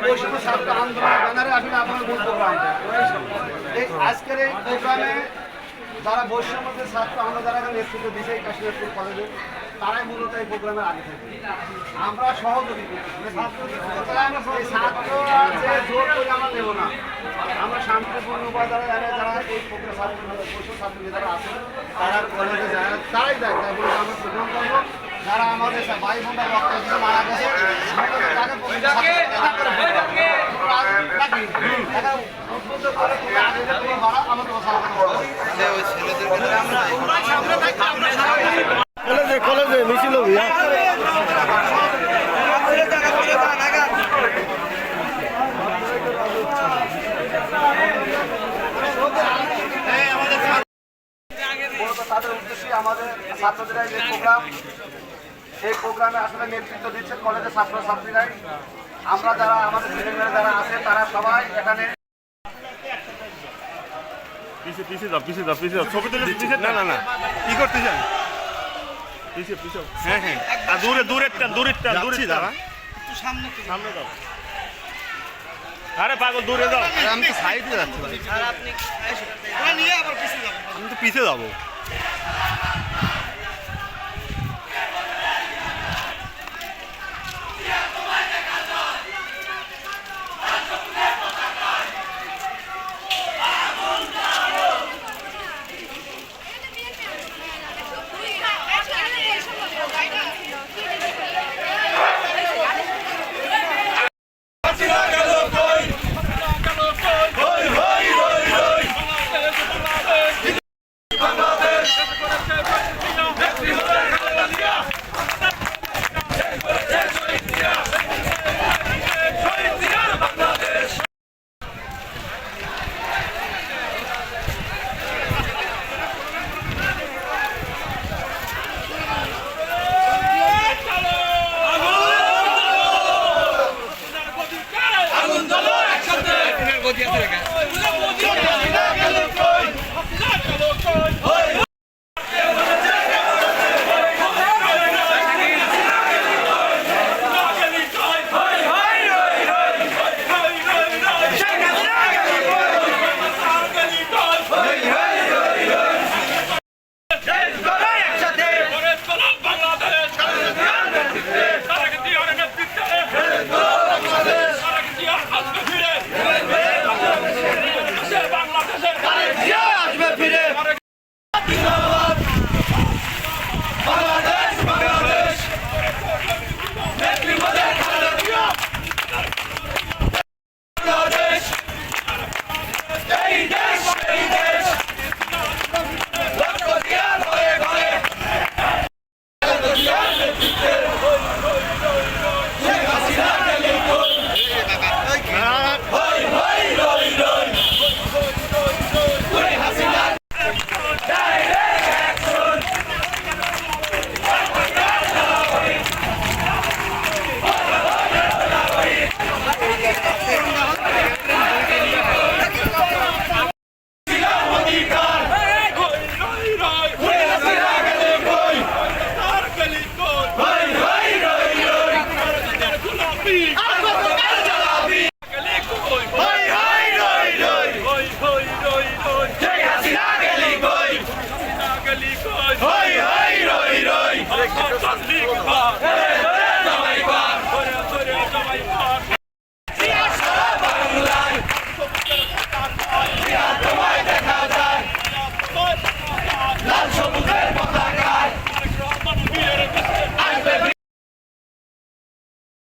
বৈষম্য ছাত্র আন্দোলনের ব্যানারে আসলে আপনার মূল প্রোগ্রামটা এই আজকের এই প্রোগ্রামে যারা বৈষম্যদের ছাত্র আমরা যারা এখানে নেতৃত্ব দিচ্ছে এই কাশীনাথপুর কলেজে তারাই মূলত এই প্রোগ্রামের আগে থাকে আমরা সহযোগী ছাত্র যে জোর করে আমরা নেব না আমরা শান্তিপূর্ণ উপায় যারা যারা এই ছাত্র বৈষম্য ছাত্র যারা আছে তারা কলেজে যায় তারাই যায় তাই বলে আমরা প্রোগ্রাম করবো যারা আমাদের ভাই বোনরা রক্ত দিয়ে মারা গেছে কলেজে মিছিল তাদের উদ্দেশ্যে আমাদের ছাত্রদের যে প্রোগ্রাম এই প্রোগ্রামে আসলে নেতৃত্ব দিচ্ছে কলেজের ছাত্রছাত্রীরাই আমরা যারা আমাদের সিনিয়র যারা আছে তারা সবাই এখানে কি করতেছেন হ্যাঁ হ্যাঁ দূরেরটা দাঁড়া একটু সামনে দাও আরে পাগল দূরে দাও আমি তো সাইডে যাচ্ছি আমি তো পিছিয়ে যাবো Speed!